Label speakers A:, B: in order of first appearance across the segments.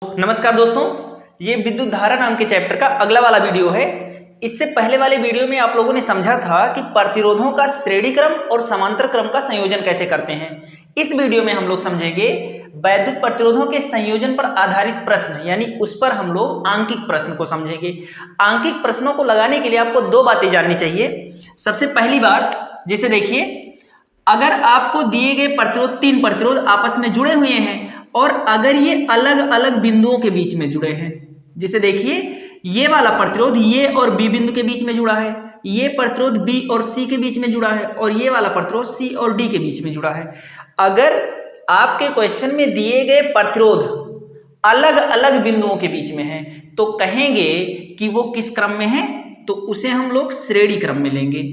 A: नमस्कार दोस्तों, ये विद्युत धारा नाम के चैप्टर का अगला वाला वीडियो है। इससे पहले वाले वीडियो में आप लोगों ने समझा था कि प्रतिरोधों का श्रेणी क्रम और समांतर क्रम का संयोजन कैसे करते हैं। इस वीडियो में हम लोग समझेंगे वैद्युत प्रतिरोधों के संयोजन पर आधारित प्रश्न, यानी उस पर हम लोग आंकिक प्रश्न को समझेंगे। आंकिक प्रश्नों को लगाने के लिए आपको दो बातें जाननी चाहिए। सबसे पहली बात, जैसे देखिए, अगर आपको दिए गए प्रतिरोध, तीन प्रतिरोध आपस में जुड़े हुए हैं और अगर ये अलग अलग बिंदुओं के बीच में जुड़े हैं, जैसे देखिए ये वाला प्रतिरोध ये और बी बिंदु के बीच में जुड़ा है, ये प्रतिरोध बी और सी के बीच में जुड़ा है और ये वाला प्रतिरोध सी और डी के बीच में जुड़ा है। अगर आपके क्वेश्चन में दिए गए प्रतिरोध अलग अलग बिंदुओं के बीच में है तो कहेंगे कि वो किस क्रम में है, तो उसे हम लोग श्रेणी क्रम में लेंगे।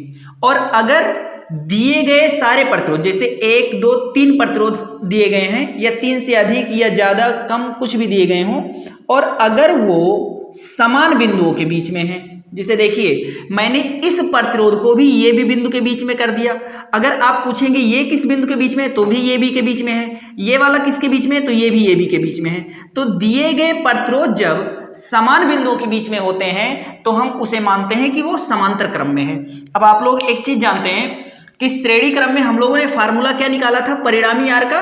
A: और अगर दिए गए सारे प्रतिरोध, जैसे 1, 2, 3 प्रतिरोध दिए गए हैं या 3 से अधिक या ज्यादा कम कुछ भी दिए गए हों, और अगर वो समान बिंदुओं के बीच में है, जैसे देखिए मैंने इस प्रतिरोध को भी ये भी बिंदु के बीच में कर दिया। अगर आप पूछेंगे ये किस बिंदु के बीच में है, तो भी ये भी के बीच में है, ये वाला किसके बीच में है, तो ये भी के बीच में है। तो दिए गए प्रतिरोध जब समान बिंदुओं के बीच में होते हैं तो हम उसे मानते हैं कि वो समांतर क्रम में है। अब आप लोग एक चीज जानते हैं कि श्रेणी क्रम में हम लोगों ने फार्मूला क्या निकाला था, परिणामी आर का,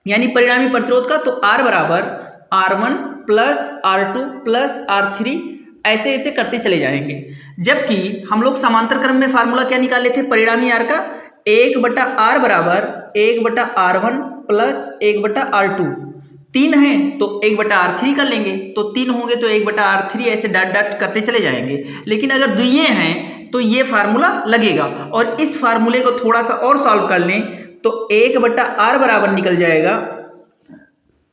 A: यानी परिणामी प्रतिरोध का। तो आर बराबर R1 plus R2 plus R3, ऐसे ऐसे करते चले जाएंगे। जबकि हम लोग समांतर क्रम में फार्मूला क्या निकाले थे परिणामी आर का, 1/R बराबर 1/R1 प्लस 1/R2। 3 है तो 1/R3 कर लेंगे, तो 3 होंगे तो 1/R3, ऐसे डॉट डॉट करते चले जाएंगे। लेकिन अगर द्वितीय हैं तो ये फार्मूला लगेगा। और इस फार्मूले को थोड़ा सा और सॉल्व कर लें तो 1/R बराबर निकल जाएगा,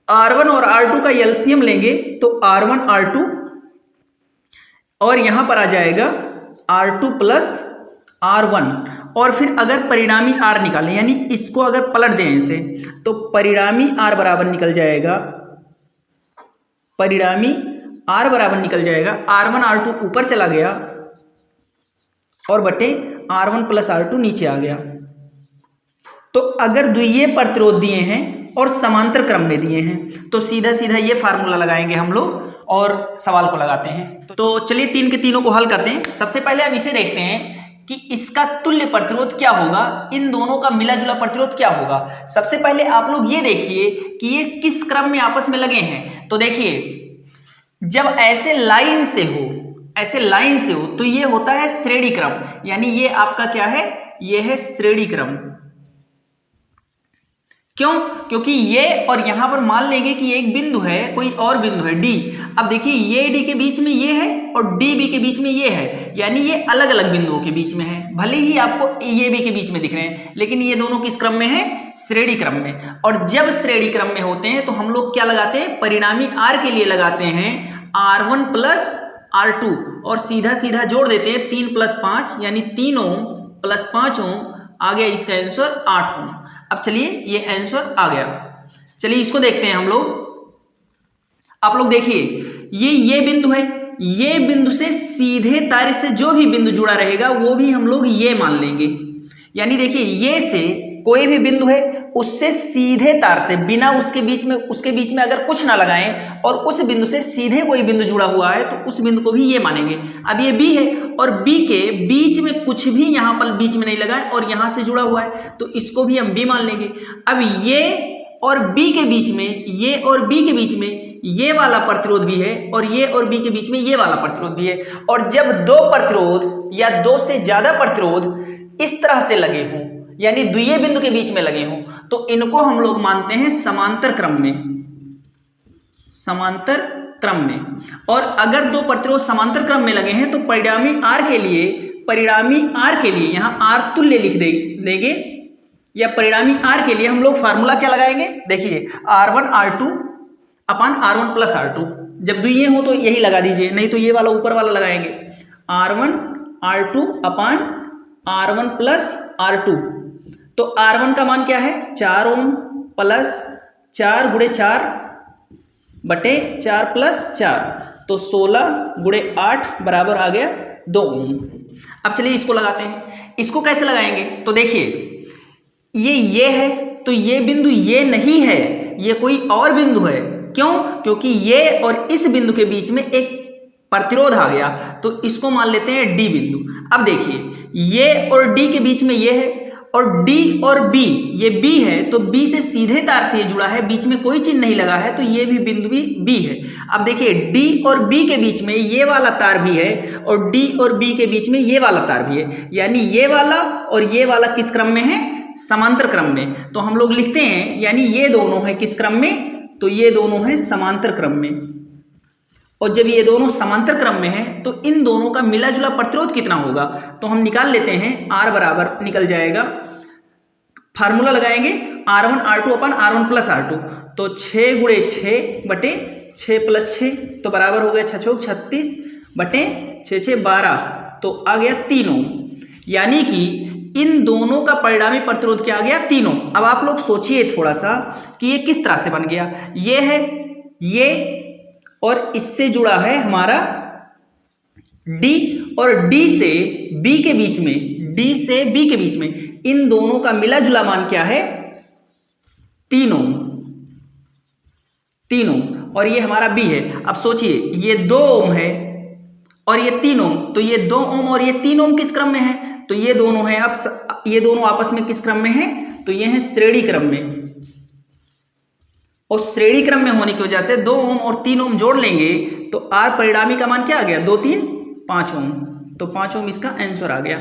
A: R1 और R2 का एलसीएम लेंगे तो R1 R2, और यहां पर आ जाएगा R2 प्लस R1। और फिर अगर परिणामी R निकालें, यानी इसको अगर पलट दें इसे, तो परिणामी R बराबर निकल जाएगा, परिणामी R बराबर निकल जाएगा R1 R2 ऊपर चला गया और बटे R1 प्लस R2 नीचे आ गया। तो अगर द्वितीय प्रतिरोध दिए हैं और समांतर क्रम में दिए हैं तो सीधा सीधा ये फार्मूला लगाएंगे हम लोग और सवाल को लगाते हैं। तो चलिए तीन के तीनों को हल करते हैं। सबसे पहले हम इसे देखते हैं कि इसका तुल्य प्रतिरोध क्या होगा, इन दोनों का मिला जुला प्रतिरोध क्या होगा। सबसे पहले आप लोग ये देखिए कि ये किस क्रम में आपस में लगे हैं। तो देखिए जब ऐसे लाइन से हो तो ये होता है श्रेणी क्रम, यानी ये आपका क्या है, ये है श्रेणी क्रम। क्यों? क्योंकि ये और यहां पर मान लेंगे कि एक बिंदु है, कोई और बिंदु है डी। अब देखिए ये डी के बीच में ये है और डी बी के बीच में ये है, यानी ये अलग अलग बिंदुओं के बीच में है। भले ही आपको ये बी के बीच में दिख रहे हैं, लेकिन ये दोनों किस क्रम में है, श्रेणी क्रम में। और जब श्रेणी क्रम में होते हैं तो हम लोग क्या लगाते हैं, परिणामी आर के लिए लगाते हैं R1 प्लस R2 और सीधा सीधा जोड़ देते हैं 3 + 5, यानी 3 ओम प्लस 5 ओम, आ गया इसका आंसर 8 ओम। अब चलिए ये आंसर आ गया। चलिए इसको देखते हैं हम लोग। आप लोग देखिए ये बिंदु है, ये बिंदु से सीधे तार से जो भी बिंदु जुड़ा रहेगा वो भी हम लोग ये मान लेंगे। यानी देखिए ये से कोई भी बिंदु है उससे सीधे तार से, बिना उसके बीच में अगर कुछ ना लगाएं और उस बिंदु से सीधे कोई बिंदु जुड़ा हुआ है तो उस बिंदु को भी ये मानेंगे। अब ये बी है और बी के बीच में कुछ भी यहां पर बीच में नहीं लगा है और यहां से जुड़ा हुआ है तो इसको भी हम बी मान लेंगे। अब ये और बी के बीच में, ये और बी के बीच में ये वाला प्रतिरोध भी है और ये और बी के बीच में ये वाला प्रतिरोध भी है। और जब दो प्रतिरोध या दो से ज्यादा प्रतिरोध इस तरह से लगे हों, यानी द्वितीय बिंदु के बीच में लगे हों, तो इनको हम लोग मानते हैं समांतर क्रम में। और अगर दो प्रतिरोध समांतर क्रम में लगे हैं तो परिणामी आर के लिए यहां आर तुल्य लिख देंगे, या परिणामी आर के लिए हम लोग फार्मूला क्या लगाएंगे, देखिए R1 R2 अपान R1 प्लस R2। जब द्वितीय हो तो यही लगा दीजिए, नहीं तो ये वाला ऊपर वाला लगाएंगे, R1 R2 अपान R1 प्लस R2। तो R1 का मान क्या है, 4 ओम प्लस 4 × 4 बटे 4 + 4, तो 16 × 8 बराबर आ गया 2 ओम। अब चलिए इसको लगाते हैं। इसको कैसे लगाएंगे, तो देखिए ये है तो ये बिंदु ये नहीं है, ये कोई और बिंदु है, क्यों? क्योंकि ये और इस बिंदु के बीच में एक प्रतिरोध आ गया, तो इसको मान लेते हैं डी बिंदु। अब देखिए ये और डी के बीच में ये है, और D और B, ये B है तो B से सीधे तार से ये जुड़ा है, बीच में कोई चिन्ह नहीं लगा है, तो ये भी बिंदु भी B है। अब देखिए D और B के बीच में ये वाला तार भी है, और D और B के बीच में ये वाला तार भी है, यानी ये वाला और ये वाला किस क्रम में है? समांतर क्रम में। तो हम लोग लिखते हैं यानी ये दोनों है किस क्रम में? तो ये दोनों है समांतर क्रम में। और जब ये दोनों समांतर क्रम में है तो इन दोनों का मिला जुला प्रतिरोध कितना होगा? तो हम निकाल लेते हैं, R बराबर निकल जाएगा, फार्मूला लगाएंगे R1 R2 अपन R1 प्लस R2, तो 6 गुणे 6 बटे 6 प्लस 6, तो बराबर हो गया 6 चौक 36 बटे 6 6 12, तो आ गया 3 ओम। यानी कि इन दोनों का परिणामी प्रतिरोध क्या आ गया? 3 ओम। अब आप लोग सोचिए थोड़ा सा कि ये किस तरह से बन गया। ये है ये, और इससे जुड़ा है हमारा D, और D से B के बीच में, D से B के बीच में इन दोनों का मिला जुला मान क्या है? 3 ओम, 3 ओम, और ये हमारा B है। अब सोचिए ये 2 ओम है और ये 3 ओम, तो ये 2 ओम और ये 3 ओम किस क्रम में है? तो ये दोनों है, अब ये दोनों आपस में किस क्रम में है? तो ये है श्रेणी क्रम में, और श्रेणी क्रम में होने की वजह से 2 ओम और 3 ओम जोड़ लेंगे तो R परिणामी का मान क्या आ गया? 2 3 5 ओम, तो 5 ओम इसका आंसर आ गया।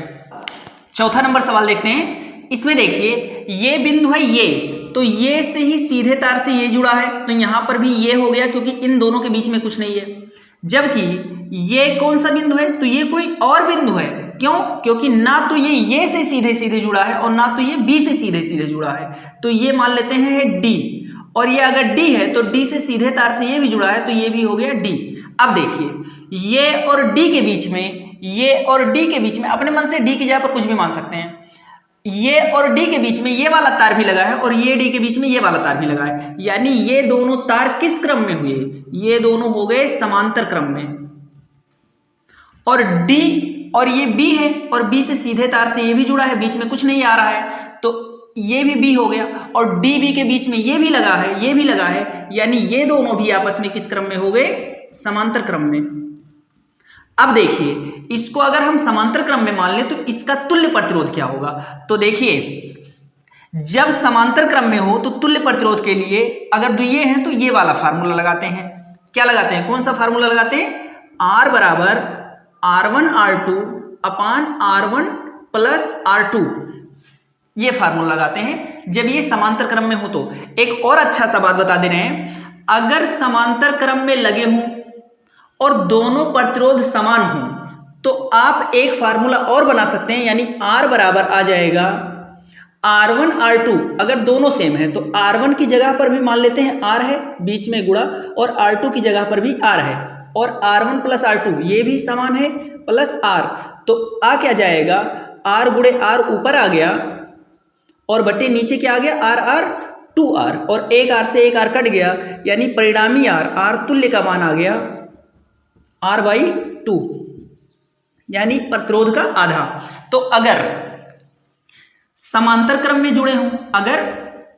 A: चौथा नंबर सवाल देखते हैं। इसमें देखिए ये बिंदु है ये, तो ये से ही सीधे तार से ये जुड़ा है, तो यहां पर भी ये हो गया क्योंकि इन दोनों के बीच में कुछ नहीं है। जबकि ये कौन सा बिंदु है? तो ये कोई और बिंदु है। क्यों? क्योंकि ना तो ये से सीधे सीधे जुड़ा है और ना तो ये B से सीधे सीधे जुड़ा है, तो ये मान लेते हैं D, और ये अगर D है तो D से सीधे तार से ये भी जुड़ा है, तो ये भी हो गया D। अब देखिए ये और D के बीच में, ये और D के बीच में, अपने मन से D की जगह पर कुछ भी मान सकते हैं, ये और D के बीच में ये वाला तार भी लगा है और ये D के बीच में ये वाला तार भी लगा है, यानी ये दोनों तार किस क्रम में हुए? ये दोनों हो गए समांतर क्रम में। और D और ये B है, और B से सीधे तार से ये भी जुड़ा है, बीच में कुछ नहीं आ रहा है, तो ये भी B हो गया, और DB के बीच में ये भी लगा है, ये भी लगा है, यानी ये दोनों भी आपस में किस क्रम में हो गए? समांतर क्रम में। अब देखिए इसको अगर हम समांतर क्रम में मान लें तो इसका तुल्य प्रतिरोध क्या होगा? तो देखिए जब समांतर क्रम में हो तो तुल्य प्रतिरोध के लिए अगर द्वितीय हैं तो ये वाला फार्मूला लगाते हैं। क्या लगाते हैं? कौन सा फार्मूला लगाते हैं? R बराबर R1 R2 अपान R1 प्लस R2, ये फार्मूला लगाते हैं जब ये समांतर क्रम में हो। तो एक और अच्छा सा बात बता दे रहे हैं, अगर समांतर क्रम में लगे हों और दोनों प्रतिरोध समान हों तो आप एक फार्मूला और बना सकते हैं, यानी R बराबर आ जाएगा R1 R2, अगर दोनों सेम है तो R1 की जगह पर भी मान लेते हैं R है बीच में गुणा, और R2 की जगह पर भी R है, और R1 प्लस R2 ये भी समान है प्लस R, तो आ क्या जाएगा? R गुणे R ऊपर आ गया और बटे नीचे क्या आ गया? R R 2R, और एक R से एक R कट गया, यानी परिणामी R तुल्य का मान आ गया R/2, यानी प्रतिरोध का आधा। तो अगर समांतर क्रम में जुड़े हों, अगर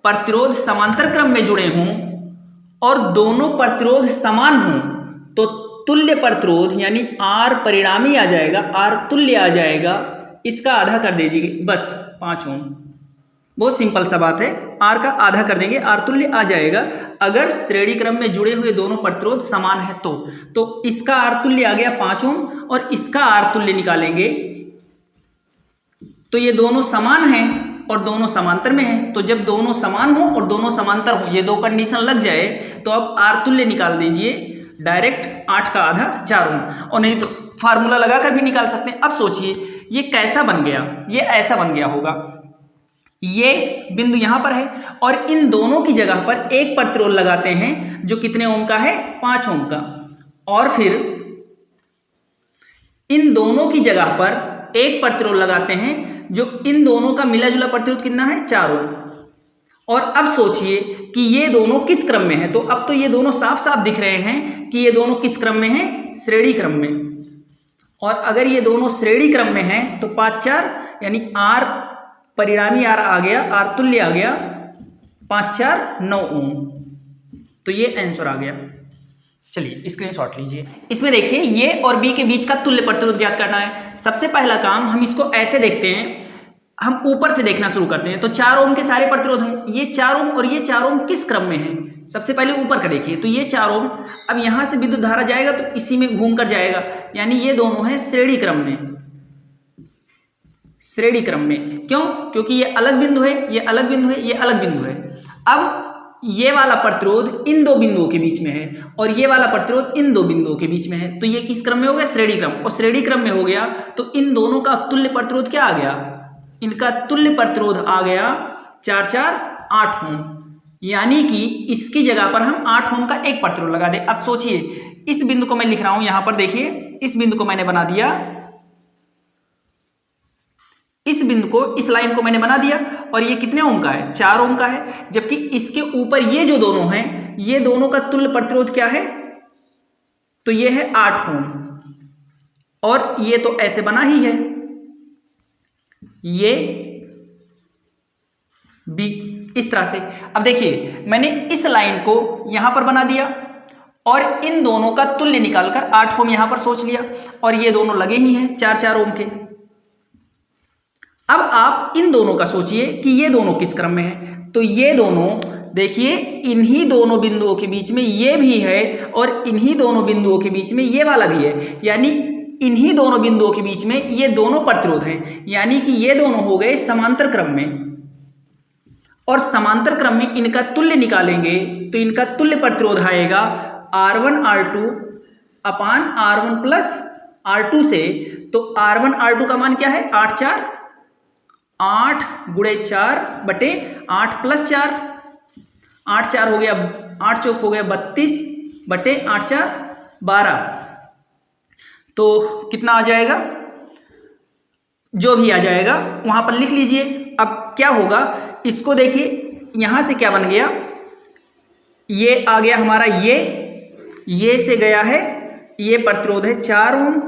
A: प्रतिरोध समांतर क्रम में जुड़े हों और दोनों प्रतिरोध समान हों तो तुल्य प्रतिरोध यानी R परिणामी आ जाएगा, R तुल्य आ जाएगा, इसका आधा कर दीजिए बस 5 ओम। बहुत सिंपल सा बात है, R का आधा कर देंगे, R तुल्य आ जाएगा अगर श्रेणी क्रम में जुड़े हुए दोनों प्रतिरोध समान है तो इसका R तुल्य आ गया 5 ओम, और इसका R तुल्य निकालेंगे तो ये दोनों समान हैं और दोनों समांतर में हैं, तो जब दोनों समान हो और दोनों समांतर हो, ये दो कंडीशन लग जाए तो अब R तुल्य निकाल दीजिए डायरेक्ट 8 का आधा 4 ओम, और नहीं तो फार्मूला लगाकर भी निकाल सकते हैं। अब सोचिए ये कैसा बन गया? ये ऐसा बन गया होगा, ये बिंदु यहां पर है और इन दोनों की जगह पर एक प्रतिरोध लगाते हैं जो कितने ओम का है? 5 ओम का, और फिर इन दोनों की जगह पर एक प्रतिरोध लगाते हैं जो इन दोनों का मिला जुला प्रतिरोध कितना है? 4 ओम। और अब सोचिए कि ये दोनों किस क्रम में है, तो अब तो ये दोनों साफ साफ दिख रहे हैं कि ये दोनों किस क्रम में हैं? श्रेणी क्रम में। और अगर ये दोनों श्रेणी क्रम में हैं तो 5 4 यानी R परिणामी R आ गया, R तुल्य आ गया 5 4 9 ओम। तो ये आंसर आ गया। चलिए स्क्रीनशॉट लीजिए। इसमें देखिए ये और बी के बीच का तुल्य प्रतिरोध ज्ञात करना है। सबसे पहला काम हम इसको ऐसे देखते हैं, हम ऊपर से देखना शुरू करते हैं। तो 4 ओम के सारे प्रतिरोध हैं, ये 4 ओम और ये 4 ओम किस क्रम में है? सबसे पहले ऊपर का देखिए, तो ये 4 ओम, अब यहां से विद्युत धारा जाएगा तो इसी में घूम कर जाएगा, यानी ये दोनों हैं श्रेणी क्रम में। श्रेणी क्रम में क्यों? क्योंकि ये अलग बिंदु है, ये अलग बिंदु है, ये अलग बिंदु है। अब ये वाला प्रतिरोध इन दो बिंदुओं के बीच में है और ये वाला प्रतिरोध इन दो बिंदुओं के बीच में है, तो ये किस क्रम में हो गया? श्रेणी क्रम। और श्रेणी क्रम में हो गया तो इन दोनों का तुल्य प्रतिरोध क्या आ गया? इनका तुल्य प्रतिरोध आ गया 4 4 8 ओम, यानी कि इसकी जगह पर हम 8 ओम का एक प्रतिरोध लगा दें। अब सोचिए, इस बिंदु को मैं लिख रहा हूं यहां पर, देखिए इस बिंदु को मैंने बना दिया, इस बिंदु को, इस लाइन को मैंने बना दिया, और ये कितने ओम का है? 4 ओम का है। जबकि इसके ऊपर ये जो दोनों हैं, ये दोनों का तुल्य प्रतिरोध क्या है? तो ये है 8 ओम, और ये तो ऐसे बना ही है, ये बी, इस तरह से। अब देखिए मैंने इस लाइन को यहां पर बना दिया और इन दोनों का तुल्य निकालकर 8 ओम यहां पर सोच लिया, और ये दोनों लगे ही हैं 4 4 ओम के। अब आप इन दोनों का सोचिए कि ये दोनों किस क्रम में है? तो ये दोनों देखिए, इन्हीं दोनों बिंदुओं के बीच में ये भी है और इन्हीं दोनों बिंदुओं के बीच में ये वाला भी है, यानी इन्हीं दोनों बिंदुओं के बीच में ये दोनों प्रतिरोध हैं, यानी कि ये दोनों हो गए समांतर क्रम में। और समांतर क्रम में इनका तुल्य निकालेंगे तो इनका तुल्य प्रतिरोध आएगा R1 R2 अपान R1 प्लस R2 से। तो R1 R2 का मान क्या है? 8 4 8 गुणे 4 बटे 8 प्लस 4, 8 4 हो गया, 8 चौक हो गया 32 बटे 8 4 12। तो कितना आ जाएगा? जो भी आ जाएगा वहां पर लिख लीजिए। अब क्या होगा, इसको देखिए, यहां से क्या बन गया? ये आ गया हमारा, ये से गया है, ये प्रतिरोध है 4 ओम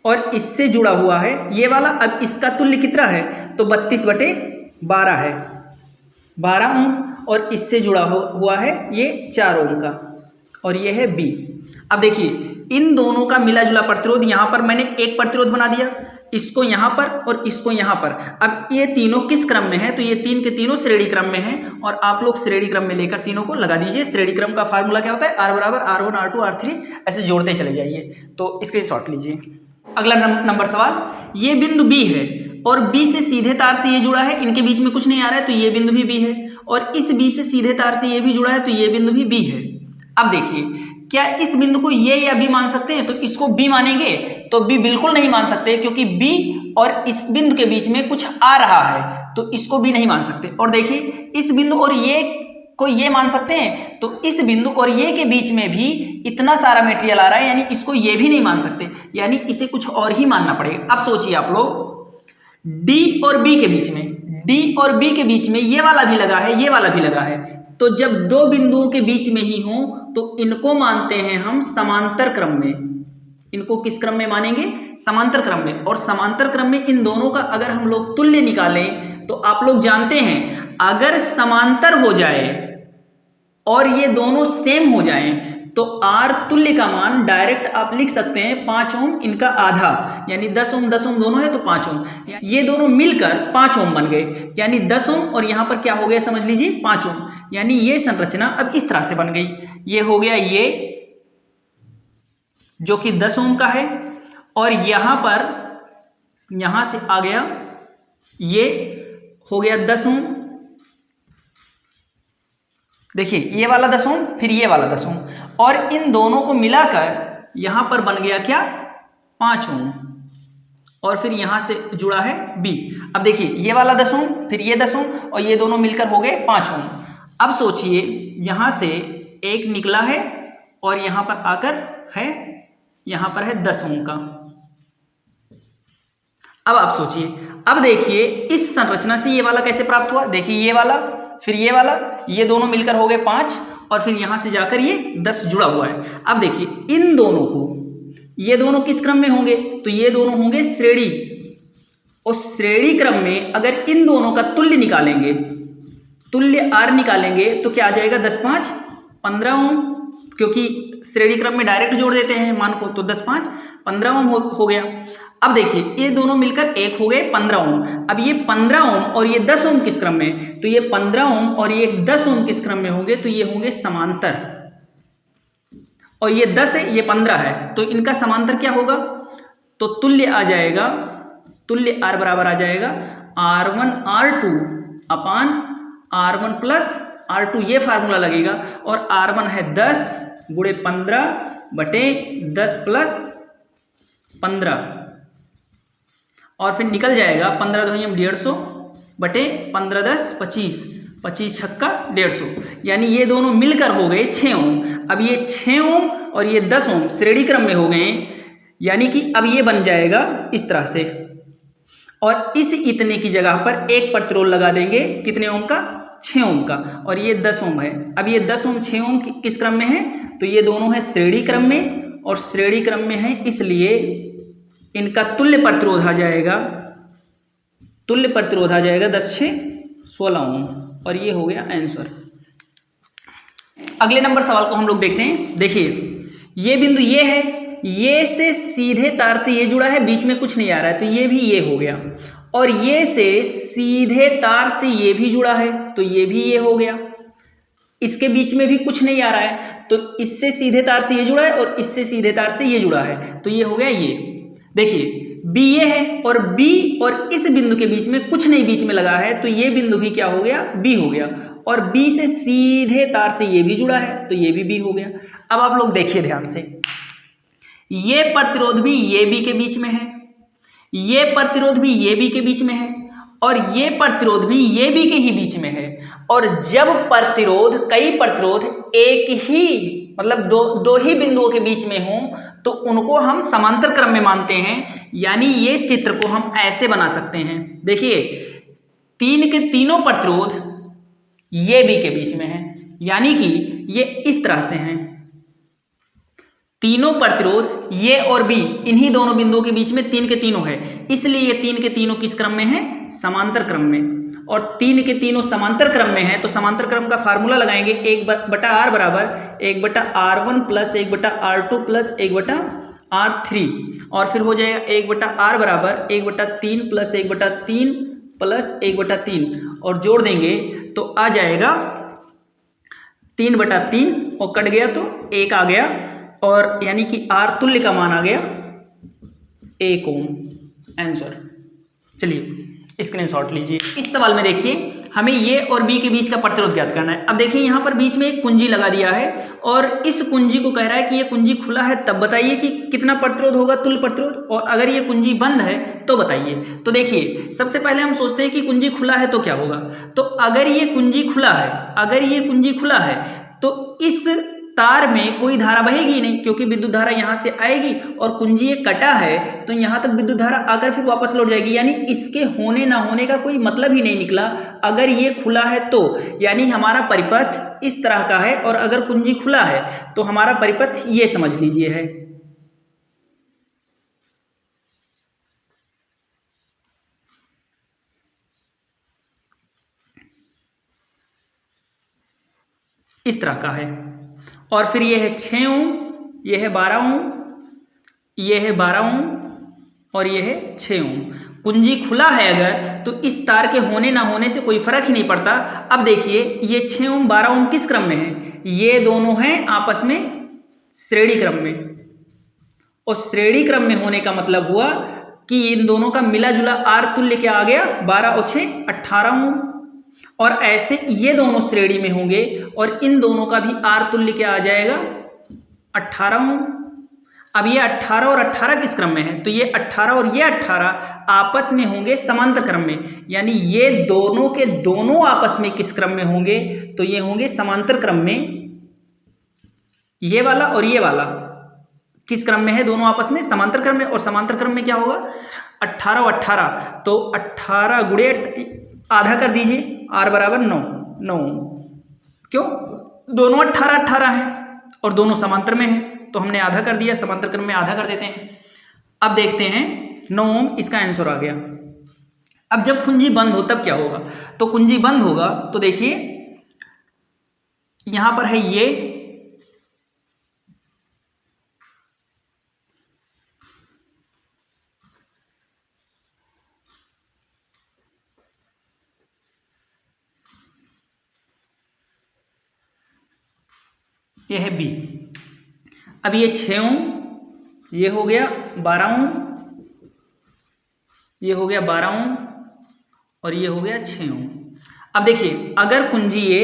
A: और इससे जुड़ा हुआ है ये वाला। अब इसका तुल्य कितना है? तो 32 बटे 12 है, 12 ओम, और इससे जुड़ा हुआ है ये 4 ओम का, और ये है बी। अब देखिए इन दोनों का मिला जुला प्रतिरोध, यहां पर मैंने एक प्रतिरोध बना दिया, इसको यहां पर और इसको यहां पर। अब ये तीनों किस क्रम में है? तो ये तीन के तीनों श्रेणी क्रम में हैं, और आप लोग श्रेणी क्रम में लेकर तीनों को लगा दीजिए। श्रेणी क्रम का फार्मूला क्या होता है? R बराबर R1 R2 R3, ऐसे जोड़ते चले जाइए। तो स्क्रीनशॉट लीजिए। अगला नंबर सवाल, ये बिंदु बी है और बी से सीधे तार से ये जुड़ा है, इनके बीच में कुछ नहीं आ रहा है, तो ये बिंदु भी बी है, और इस बी से सीधे तार से ये भी जुड़ा है, तो ये बिंदु भी बी है। अब देखिए, क्या इस बिंदु को ये या बी मान सकते हैं? तो इसको बी मानेंगे तो बी बिल्कुल नहीं मान सकते, क्योंकि बी और इस बिंदु के बीच में कुछ आ रहा है, तो इसको बी नहीं मान सकते। और देखिए इस बिंदु और ये को ये मान सकते हैं, तो इस बिंदु और ये के बीच में भी इतना सारा मटेरियल आ रहा है, यानी इसको ये भी नहीं मान सकते, यानी इसे कुछ और ही मानना पड़ेगा। अब सोचिए आप लोग, डी और बी के बीच में, डी और बी के बीच में ये वाला भी लगा है, ये वाला भी लगा है, तो जब दो बिंदुओं के बीच में ही हो तो इनको मानते हैं हम समांतर क्रम में। इनको किस क्रम में मानेंगे? समांतर क्रम में। और समांतर क्रम में इन दोनों का अगर हम लोग तुल्य निकालें तो आप लोग जानते हैं, अगर समांतर हो जाए और ये दोनों सेम हो जाएं तो R तुल्य का मान डायरेक्ट आप लिख सकते हैं 5 ओम, इनका आधा, यानी 10 ओम 10 ओम दोनों है तो 5 ओम, ये दोनों मिलकर 5 ओम बन गए, यानी 10 ओम और यहां पर क्या हो गया समझ लीजिए 5 ओम, यानी ये संरचना अब इस तरह से बन गई। ये हो गया ये जो कि 10 ओम का है, और यहां पर यहां से आ गया ये हो गया 10 ओम। देखिए ये वाला 10 ओम, फिर ये वाला 10 ओम, और इन दोनों को मिलाकर यहां पर बन गया क्या? 5 ओम, और फिर यहां से जुड़ा है बी। अब देखिए ये वाला 10 ओम, फिर ये 10 ओम, और ये दोनों मिलकर हो गए 5 ओम। अब सोचिए यहां से एक निकला है और यहां पर आकर है, यहां पर है 10 ओम का। अब आप सोचिए, अब देखिए इस संरचना से ये वाला कैसे प्राप्त हुआ? देखिए ये वाला, फिर ये वाला, ये दोनों मिलकर हो गए 5, और फिर यहां से जाकर ये 10 जुड़ा हुआ है। अब देखिए इन दोनों को, ये दोनों किस क्रम में होंगे? तो ये दोनों होंगे श्रेणी, और श्रेणी क्रम में अगर इन दोनों का तुल्य निकालेंगे, तुल्य R निकालेंगे, तो क्या आ जाएगा? 10 5 15 ओम, क्योंकि श्रेणी क्रम में डायरेक्ट जोड़ देते हैं मान को, तो 10 5 15 ओम हो गया। अब देखिए ये दोनों मिलकर एक हो गए 15 ओम। अब ये 15 ओम और ये 10 ओम किस क्रम में, तो ये 15 ओम और ये 10 ओम किस क्रम में होंगे, तो ये होंगे समांतर। और ये 10 है, ये 15 है, तो इनका समांतर क्या होगा, तो तुल्य आ जाएगा, तुल्य R बराबर आ जाएगा R1 R2 अपान R1 प्लस R2, ये फार्मूला लगेगा। और R1 है 10 गुणे 15 बटे 10 प्लस 15, और फिर निकल जाएगा 15 2 150 बटे 15 10 25, 25 छक्का 150, यानी ये दोनों मिलकर हो गए 6 ओम। अब ये 6 ओम और ये 10 ओम श्रेणी क्रम में हो गए, यानी कि अब ये बन जाएगा इस तरह से, और इस इतने की जगह पर एक प्रतिरोध लगा देंगे, कितने ओम का, 6 ओम का, और ये 10 ओम है। अब ये 10 ओम 6 ओम किस क्रम में है, तो ये दोनों है श्रेणी क्रम में, और श्रेणी क्रम में है इसलिए इनका तुल्य प्रतिरोध आ जाएगा, तुल्य प्रतिरोध आ जाएगा 10 6 16 ओम, और ये हो गया आंसर। अगले नंबर सवाल को हम लोग देखते हैं। देखिए ये बिंदु ये है, ये से सीधे तार से ये जुड़ा है, बीच में कुछ नहीं आ रहा है, तो ये भी ये हो गया, और ये से सीधे तार से ये भी जुड़ा है, तो ये भी ये हो गया। इसके बीच में भी कुछ नहीं आ रहा है, तो इससे सीधे तार से ये जुड़ा है और इससे सीधे तार से ये जुड़ा है, तो ये हो गया ये। देखिए B ये है और B और इस बिंदु के बीच में कुछ नहीं बीच में लगा है, तो ये बिंदु भी क्या हो गया, B हो गया, और B से सीधे तार से ये भी जुड़ा है, तो ये भी B हो गया। अब आप लोग देखिए ध्यान से, ये प्रतिरोध भी ये B के बीच में है, ये प्रतिरोध भी ये B के बीच में है, और ये प्रतिरोध भी ये B के ही बीच में है। और जब प्रतिरोध, कई प्रतिरोध एक ही मतलब दो ही बिंदुओं के बीच में हों, तो उनको हम समांतर क्रम में मानते हैं, यानी ये चित्र को हम ऐसे बना सकते हैं। देखिए तीन के तीनों प्रतिरोध ये B के बीच में है, यानी कि ये इस तरह से हैं, तीनों प्रतिरोध ये और B इन्हीं दोनों बिंदुओं के बीच में तीन के तीनों है, इसलिए ये तीन के तीनों किस क्रम में है, समांतर क्रम में। और तीन के तीनों समांतर क्रम में है, तो समांतर क्रम का फार्मूला लगाएंगे, 1/r बराबर 1/r1 plus 1/r2 plus 1/r3, और फिर हो जाएगा 1/r बराबर 1/3 प्लस 1/3 प्लस 1/3, और जोड़ देंगे तो आ जाएगा 3/3, और कट गया तो 1 आ गया, और यानी कि R तुल्य का मान आ गया 1 ओम। आंसर। चलिए स्क्रीनशॉट लीजिए। इस सवाल में देखिए हमें ये और B के बीच का प्रतिरोध ज्ञात करना है। अब देखिए यहाँ पर बीच में एक कुंजी लगा दिया है, और इस कुंजी को कह रहा है कि ये कुंजी खुला है, तब बताइए कि कितना प्रतिरोध होगा, तुल्य प्रतिरोध, और अगर ये कुंजी बंद है तो बताइए। तो देखिए सबसे पहले हम सोचते हैं कि कुंजी खुला है तो क्या होगा, तो अगर ये कुंजी खुला है, अगर ये कुंजी खुला है तो इस तार में कोई धारा बहेगी नहीं, क्योंकि विद्युत धारा यहाँ से आएगी, और कुंजी ये कटा है तो यहाँ तक विद्युत धारा आकर फिर वापस लौट जाएगी, यानी इसके होने ना होने का कोई मतलब ही नहीं निकला। अगर ये खुला है तो यानी हमारा परिपथ इस तरह का है, और अगर कुंजी खुला है तो हमारा परिपथ ये समझ लीजिए है। इस तरह का है, और फिर ये है 6 ओम, ये है 12 ओम, ये है 12 ओम, और ये है 6 ओम। कुंजी खुला है अगर तो इस तार के होने ना होने से कोई फर्क ही नहीं पड़ता। अब देखिए ये 6 ओम 12 ओम किस क्रम में है, ये दोनों हैं आपस में श्रेणी क्रम में, और श्रेणी क्रम में होने का मतलब हुआ कि इन दोनों का मिला जुला R तुल्य क्या आ गया, 12 और 6 18 ओम, और ऐसे ये दोनों श्रेणी में होंगे, और इन दोनों का भी R तुल्य क्या आ जाएगा, 18 ओम। अब ये 18 और 18 किस क्रम में है, तो ये 18 और ये 18 आपस में होंगे समांतर क्रम में, यानी ये दोनों के दोनों आपस में किस क्रम में होंगे, तो ये होंगे समांतर क्रम में। ये वाला और ये वाला किस क्रम में है, दोनों आपस में समांतर क्रम में, और समांतर क्रम में क्या होगा, 18 और 18, तो 18 गुणे आधा कर दीजिए, R बराबर 9। क्यों, दोनों 18 18 हैं और दोनों समांतर में हैं, तो हमने आधा कर दिया, समांतर क्रम में आधा कर देते हैं। अब देखते हैं 9 ओम, इसका आंसर आ गया। अब जब कुंजी बंद हो तब क्या होगा, तो कुंजी बंद होगा तो देखिए यहाँ पर है ये ये है बी। अब ये 6 ओम, ये हो गया 12 ओम, ये हो गया 12 ओम और ये हो गया 6 ओम। अब देखिए अगर कुंजी ये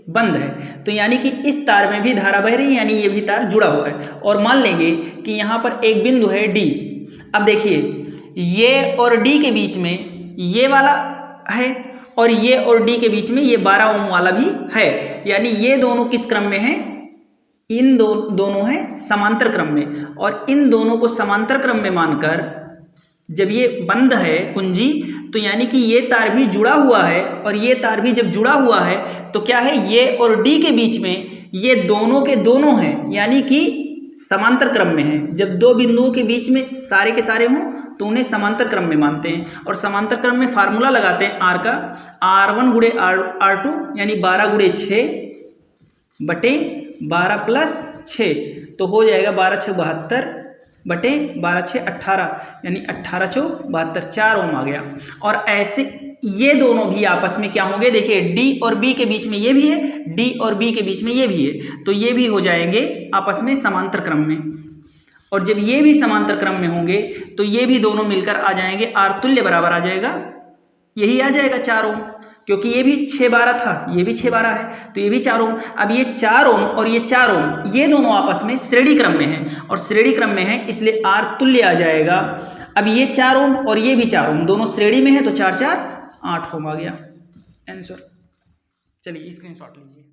A: बंद है तो यानी कि इस तार में भी धारा बह रही है, यानी ये भी तार जुड़ा हुआ है। और मान लेंगे कि यहाँ पर एक बिंदु है डी। अब देखिए ये और डी के बीच में ये वाला है और ये और डी के बीच में ये 12 ओम वाला भी है, यानी ये दोनों किस क्रम में है, इन दोनों है समांतर क्रम में। और इन दोनों को समांतर क्रम में मानकर जब ये बंद है कुंजी तो यानी कि ये तार भी जुड़ा हुआ है, और ये तार भी जब जुड़ा हुआ है तो क्या है, ये और डी के बीच में ये दोनों के दोनों हैं, यानी कि समांतर क्रम में है। जब दो बिंदुओं के बीच में सारे के सारे हों तो उन्हें समांतर क्रम में मानते हैं। और समांतर क्रम में फार्मूला लगाते हैं आर का, R1 गुणे R2 यानी 12 गुणे 6 बटे 12 प्लस 6, तो हो जाएगा 12 6 72 बटे 12 6 18, यानी 18 4 72, 4 ओम आ गया। और ऐसे ये दोनों भी आपस में क्या होंगे, देखिए डी और बी के बीच में ये भी है, डी और बी के बीच में ये भी है, तो ये भी हो जाएंगे आपस में समांतर क्रम में। और जब ये भी समांतर क्रम में होंगे तो ये भी दोनों मिलकर आ जाएंगे, आर तुल्य बराबर आ जाएगा, यही आ जाएगा 4 ओम, क्योंकि ये भी 6 12 था, ये भी 6 12 है, तो ये भी 4 ओम। अब ये 4 ओम और ये 4 ओम ये दोनों आपस में श्रेणी क्रम में हैं, और श्रेणी क्रम में है इसलिए आर तुल्य आ जाएगा। अब ये 4 ओम और ये भी 4 ओम दोनों श्रेणी में है, तो 4 4 8 ओम आ गया आंसर। चलिए स्क्रीनशॉट लीजिए।